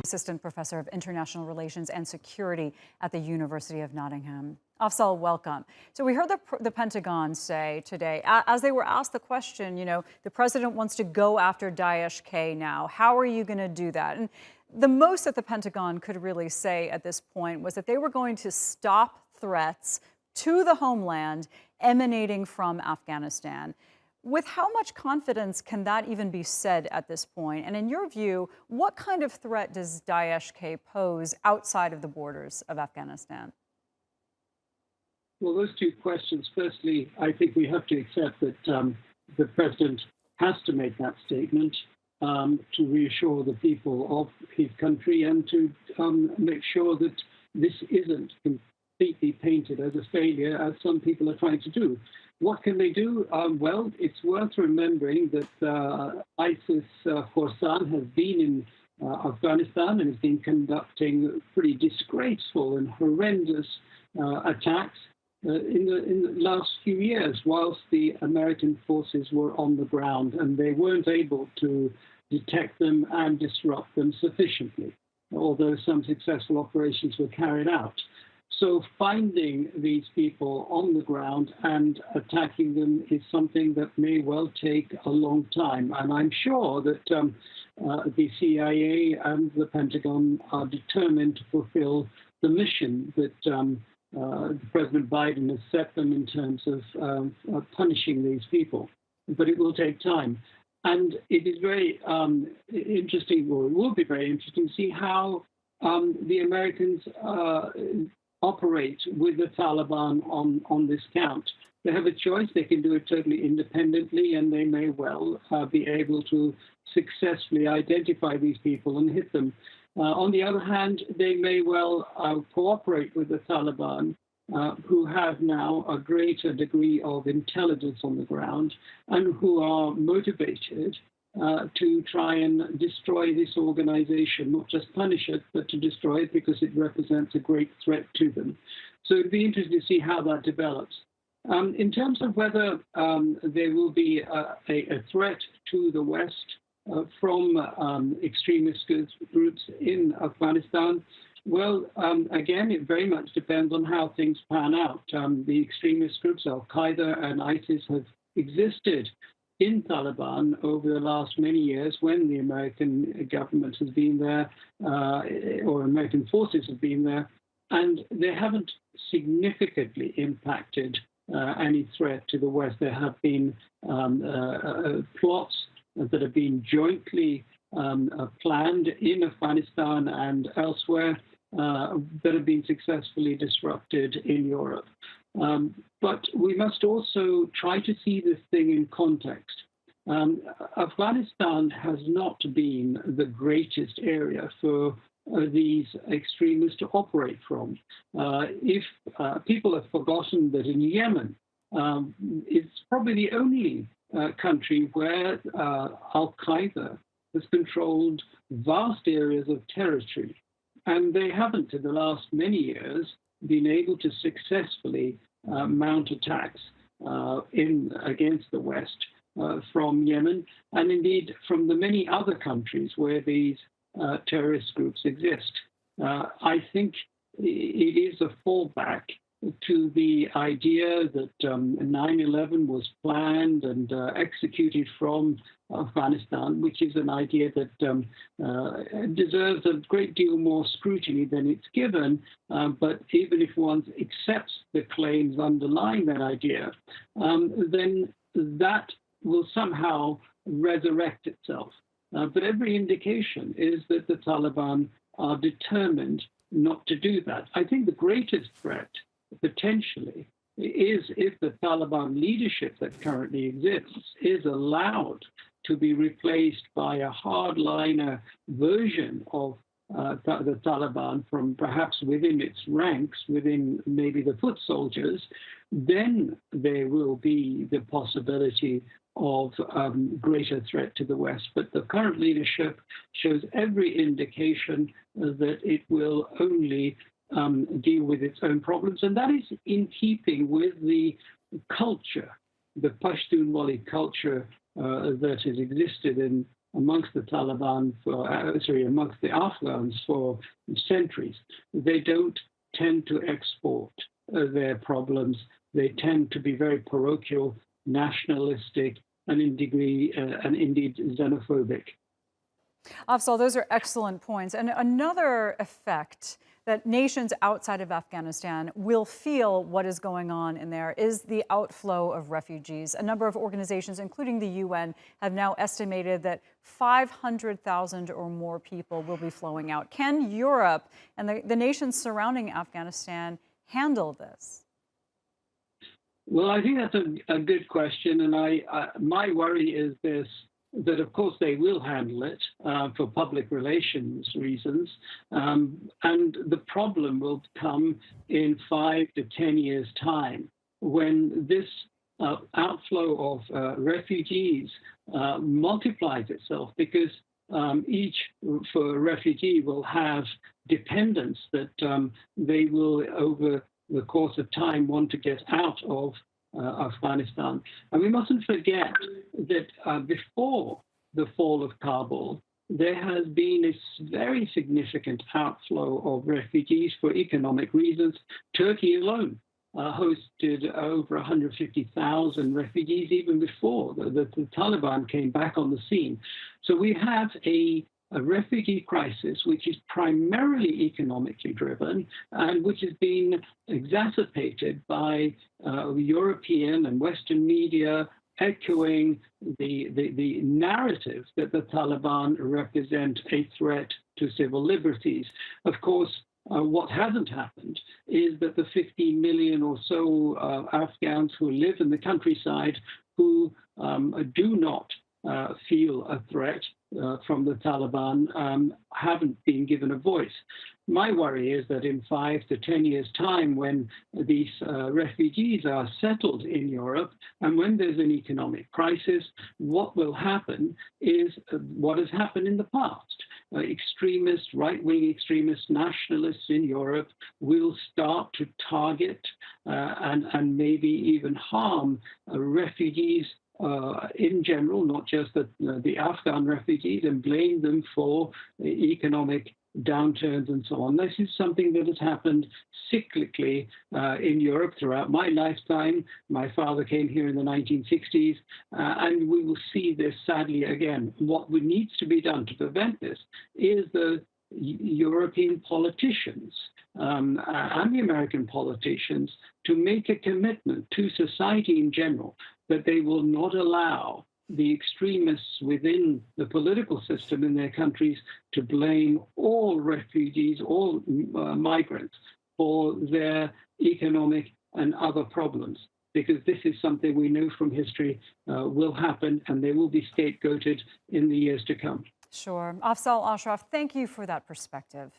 Assistant Professor of International Relations and Security at the University of Nottingham. Afzal, welcome. So we heard the Pentagon say today, as they were asked the question, the president wants to go after Daesh-K now. How are you going to do that? And the most that the Pentagon could really say at this point was that they were going to stop threats to the homeland emanating from Afghanistan. With how much confidence can that even be said at this point? And in your view, what kind of threat does Daesh-K pose outside of the borders of Afghanistan? Well, those two questions. Firstly, I think we have to accept that the president has to make that statement to reassure the people of his country and to make sure that this isn't completely painted as a failure, as some people are trying to do. What can they do? Well, it's worth remembering that ISIS Khorasan has been in Afghanistan and has been conducting pretty disgraceful and horrendous attacks in the last few years, whilst the American forces were on the ground, and they weren't able to detect them and disrupt them sufficiently, although some successful operations were carried out. So finding these people on the ground and attacking them is something that may well take a long time. And I'm sure that the CIA and the Pentagon are determined to fulfill the mission that President Biden has set them in terms of punishing these people. But it will take time. And it is very interesting, or it will be very interesting to see how the Americans operate with the Taliban on this count. They have a choice. They can do it totally independently, and they may well be able to successfully identify these people and hit them. On the other hand, they may well cooperate with the Taliban, who have now a greater degree of intelligence on the ground and who are motivated to try and destroy this organization, not just punish it, but to destroy it because it represents a great threat to them. So it'd be interesting to see how that develops. In terms of whether there will be a threat to the West from extremist groups in Afghanistan, well, again, it very much depends on how things pan out. The extremist groups, Al-qaeda and ISIS, have existed in Taliban over the last many years when the American government has been there, or American forces have been there, and they haven't significantly impacted any threat to the West. There have been plots that have been jointly planned in Afghanistan and elsewhere that have been successfully disrupted in Europe. But we must also try to see this thing in context. Afghanistan has not been the greatest area for these extremists to operate from. If people have forgotten that in Yemen, it's probably the only country where Al-qaeda has controlled vast areas of territory. And they haven't, in the last many years, been able to successfully mount attacks against the West from Yemen, and indeed from the many other countries where these terrorist groups exist. I think it is a fallback to the idea that 9/11 was planned and executed from Afghanistan, which is an idea that deserves a great deal more scrutiny than it's given. But even if one accepts the claims underlying that idea, then that will somehow resurrect itself. But every indication is that the Taliban are determined not to do that. I think the greatest threat, potentially, is if the Taliban leadership that currently exists is allowed to be replaced by a hardliner version of the Taliban from perhaps within its ranks, within maybe the foot soldiers, then there will be the possibility of greater threat to the West. But the current leadership shows every indication that it will only deal with its own problems. And that is in keeping with the culture, the Pashtunwali culture that has existed in amongst the Taliban, amongst the Afghans for centuries. They don't tend to export their problems. They tend to be very parochial, nationalistic, and indeed xenophobic. Afzal, those are excellent points. And another effect that nations outside of Afghanistan will feel what is going on in there is the outflow of refugees. A number of organizations, including the UN, have now estimated that 500,000 or more people will be flowing out. Can Europe and the nations surrounding Afghanistan handle this? Well, I think that's a good question. And my worry is this, that of course they will handle it for public relations reasons. And the problem will come in 5 to 10 years' time when this outflow of refugees multiplies itself, because each for a refugee will have dependents that they will, over the course of time, want to get out of Afghanistan. And we mustn't forget that before the fall of Kabul, there has been a very significant outflow of refugees for economic reasons. Turkey alone hosted over 150,000 refugees even before the Taliban came back on the scene. So we have a refugee crisis which is primarily economically driven and which has been exacerbated by European and Western media echoing the narrative that the Taliban represent a threat to civil liberties. Of course, what hasn't happened is that the 15 million or so Afghans who live in the countryside who do not feel a threat from the Taliban haven't been given a voice. My worry is that in 5 to 10 years' time, when these refugees are settled in Europe and when there's an economic crisis, what will happen is what has happened in the past. Extremists, right-wing extremists, nationalists in Europe will start to target and maybe even harm refugees in general, not just the Afghan refugees, and blame them for economic downturns and so on. This is something that has happened cyclically in Europe throughout my lifetime. My father came here in the 1960s, and we will see this sadly again. What needs to be done to prevent this is the European politicians and the American politicians to make a commitment to society in general that they will not allow the extremists within the political system in their countries to blame all refugees, all migrants for their economic and other problems. Because this is something we know from history will happen, and they will be scapegoated in the years to come. Sure. Afzal Ashraf, thank you for that perspective.